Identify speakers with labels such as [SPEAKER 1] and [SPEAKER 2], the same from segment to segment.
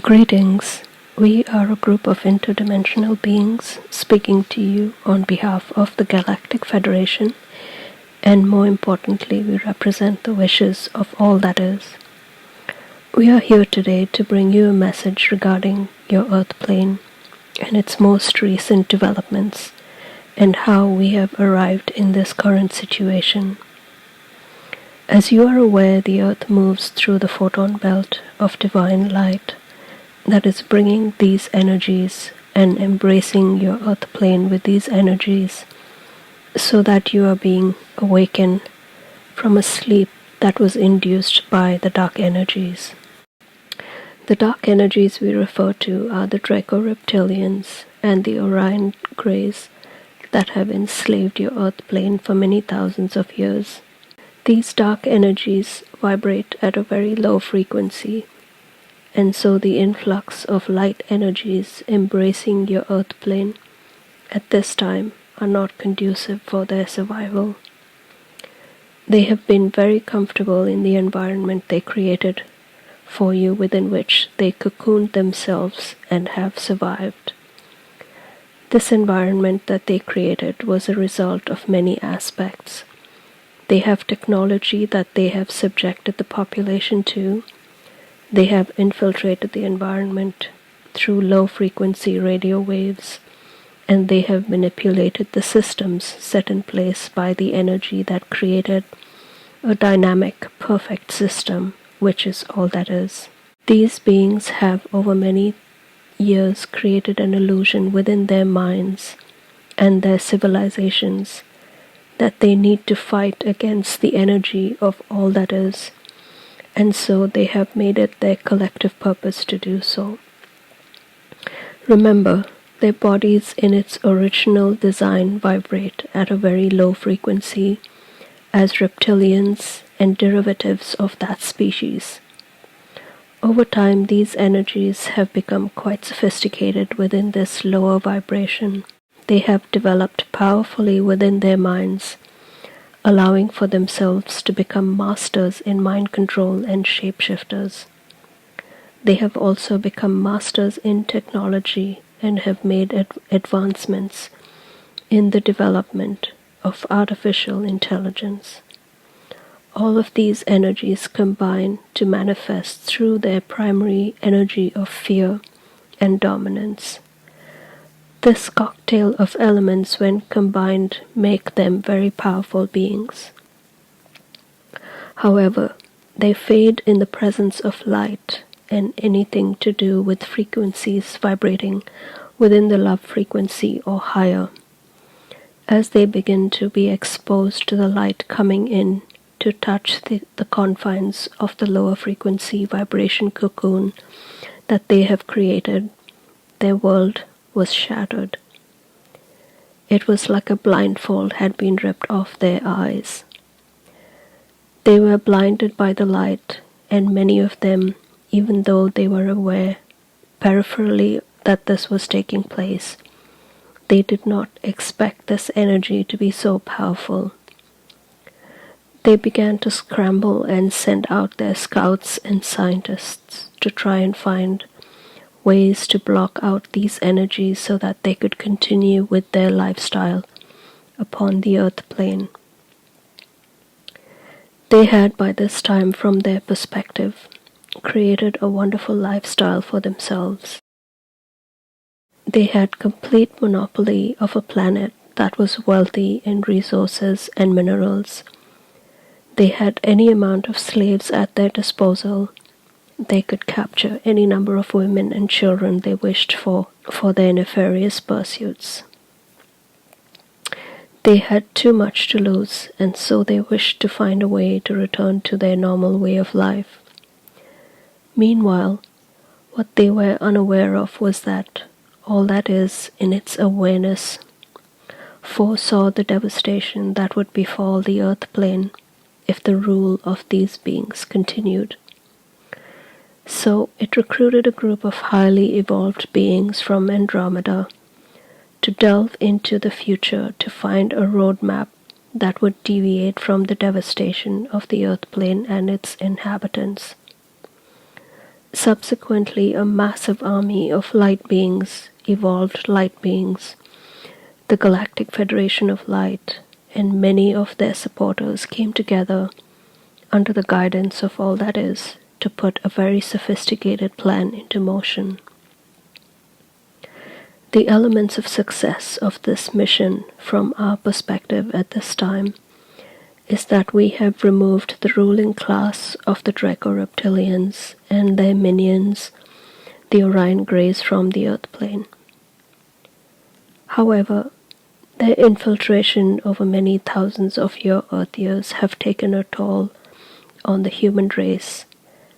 [SPEAKER 1] Greetings. We are a group of interdimensional beings speaking to you on behalf of the Galactic Federation, and more importantly, we represent the wishes of all that is. We are here today to bring you a message regarding your Earth plane and its most recent developments, and how we have arrived in this current situation. As you are aware, the Earth moves through the Photon Belt of divine light that is bringing these energies and embracing your Earth plane with these energies, so that you are being awakened from a sleep that was induced by the dark energies. The dark energies we refer to are the Draco-Reptilians and the Orion Greys that have enslaved your Earth plane for many thousands of years. These dark energies vibrate at a very low frequency, and so the influx of light energies embracing your Earth plane at this time are not conducive for their survival. They have been very comfortable in the environment they created for you, within which they cocooned themselves and have survived. This environment that they created was a result of many aspects. They have technology that they have subjected the population to. They have infiltrated the environment through low-frequency radio waves, and they have manipulated the systems set in place by the energy that created a dynamic, perfect system, which is all that is. These beings have over many years created an illusion within their minds and their civilizations that they need to fight against the energy of all that is, and so they have made it their collective purpose to do so. Remember, their bodies in its original design vibrate at a very low frequency as reptilians and derivatives of that species. Over time, these energies have become quite sophisticated within this lower vibration. They have developed powerfully within their minds, allowing for themselves to become masters in mind control and shapeshifters. They have also become masters in technology and have made advancements in the development of artificial intelligence. All of these energies combine to manifest through their primary energy of fear and dominance. This cocktail of elements, when combined, make them very powerful beings. However, they fade in the presence of light and anything to do with frequencies vibrating within the love frequency or higher. As they begin to be exposed to the light coming in to touch the confines of the lower frequency vibration cocoon that they have created, their world was shattered. It was like a blindfold had been ripped off their eyes. They were blinded by the light, and many of them, even though they were aware peripherally that this was taking place, they did not expect this energy to be so powerful. They began to scramble and send out their scouts and scientists to try and find ways to block out these energies so that they could continue with their lifestyle upon the Earth plane. They had by this time, from their perspective, created a wonderful lifestyle for themselves. They had complete monopoly of a planet that was wealthy in resources and minerals. They had any amount of slaves at their disposal. They could capture any number of women and children they wished for their nefarious pursuits. They had too much to lose, and so they wished to find a way to return to their normal way of life. Meanwhile, what they were unaware of was that all that is, in its awareness, foresaw the devastation that would befall the Earth plane if the rule of these beings continued. So it recruited a group of highly evolved beings from Andromeda to delve into the future to find a roadmap that would deviate from the devastation of the Earth plane and its inhabitants. Subsequently, a massive army of light beings, evolved light beings, the Galactic Federation of Light, and many of their supporters came together under the guidance of all that is to put a very sophisticated plan into motion. The elements of success of this mission from our perspective at this time is that we have removed the ruling class of the Draco-Reptilians and their minions, the Orion Greys, from the Earth plane. However, their infiltration over many thousands of your Earth years have taken a toll on the human race,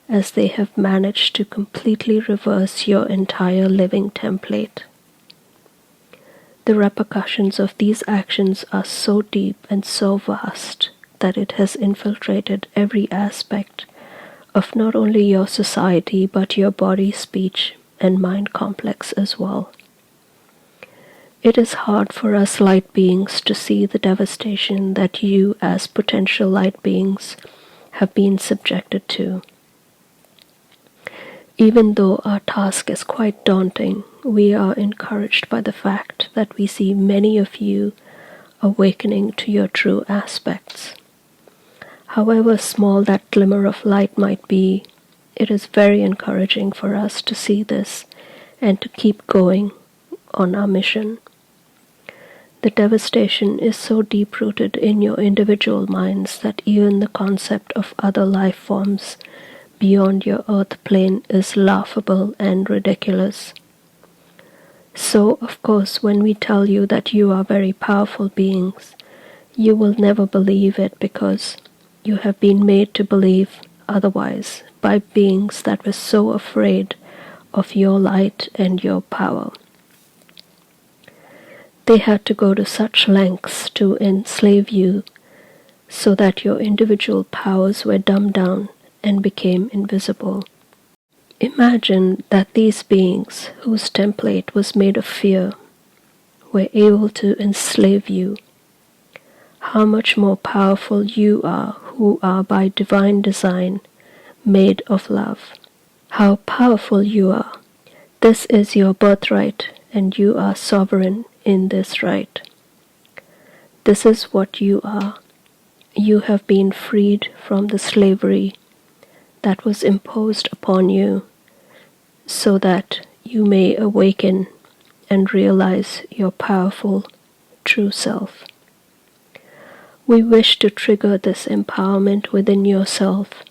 [SPEAKER 1] as they have managed to completely reverse your entire living template. The repercussions of these actions are so deep and so vast that it has infiltrated every aspect of not only your society but your body, speech, and mind complex as well. It is hard for us light beings to see the devastation that you as potential light beings have been subjected to. Even though our task is quite daunting, we are encouraged by the fact that we see many of you awakening to your true aspects. However small that glimmer of light might be, it is very encouraging for us to see this and to keep going on our mission. The devastation is so deep-rooted in your individual minds that even the concept of other life forms beyond your Earth plane is laughable and ridiculous. So, of course, when we tell you that you are very powerful beings, you will never believe it because you have been made to believe otherwise by beings that were so afraid of your light and your power. They had to go to such lengths to enslave you so that your individual powers were dumbed down and became invisible. Imagine that these beings, whose template was made of fear, were able to enslave you. How much more powerful you are, who are by divine design made of love. How powerful you are. This is your birthright, and you are sovereign in this right. This is what you are. You have been freed from the slavery that was imposed upon you, so that you may awaken and realize your powerful true self. We wish to trigger this empowerment within yourself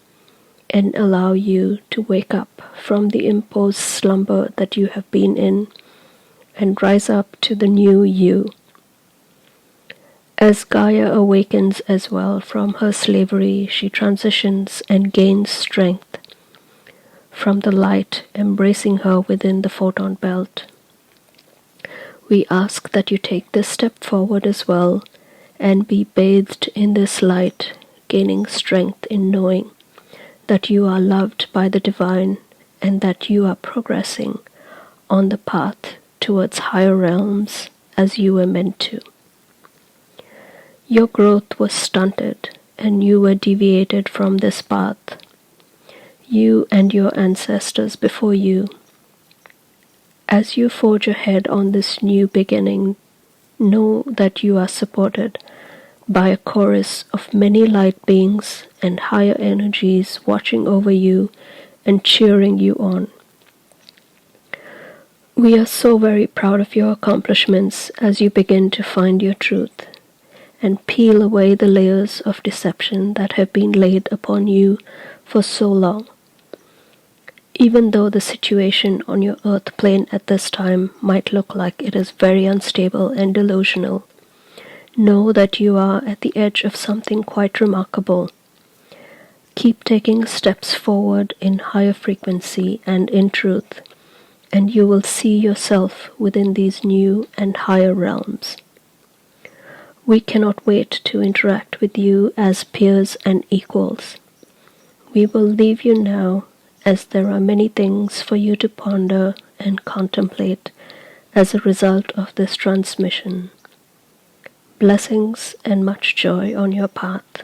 [SPEAKER 1] and allow you to wake up from the imposed slumber that you have been in and rise up to the new you. As Gaia awakens as well from her slavery, she transitions and gains strength from the light embracing her within the Photon Belt. We ask that you take this step forward as well and be bathed in this light, gaining strength in knowing that you are loved by the divine and that you are progressing on the path towards higher realms as you were meant to. Your growth was stunted and you were deviated from this path. You and your ancestors before you. As you forge ahead on this new beginning, know that you are supported by a chorus of many light beings and higher energies watching over you and cheering you on. We are so very proud of your accomplishments as you begin to find your truth and peel away the layers of deception that have been laid upon you for so long. Even though the situation on your Earth plane at this time might look like it is very unstable and delusional, know that you are at the edge of something quite remarkable. Keep taking steps forward in higher frequency and in truth, and you will see yourself within these new and higher realms. We cannot wait to interact with you as peers and equals. We will leave you now, as there are many things for you to ponder and contemplate as a result of this transmission. Blessings and much joy on your path.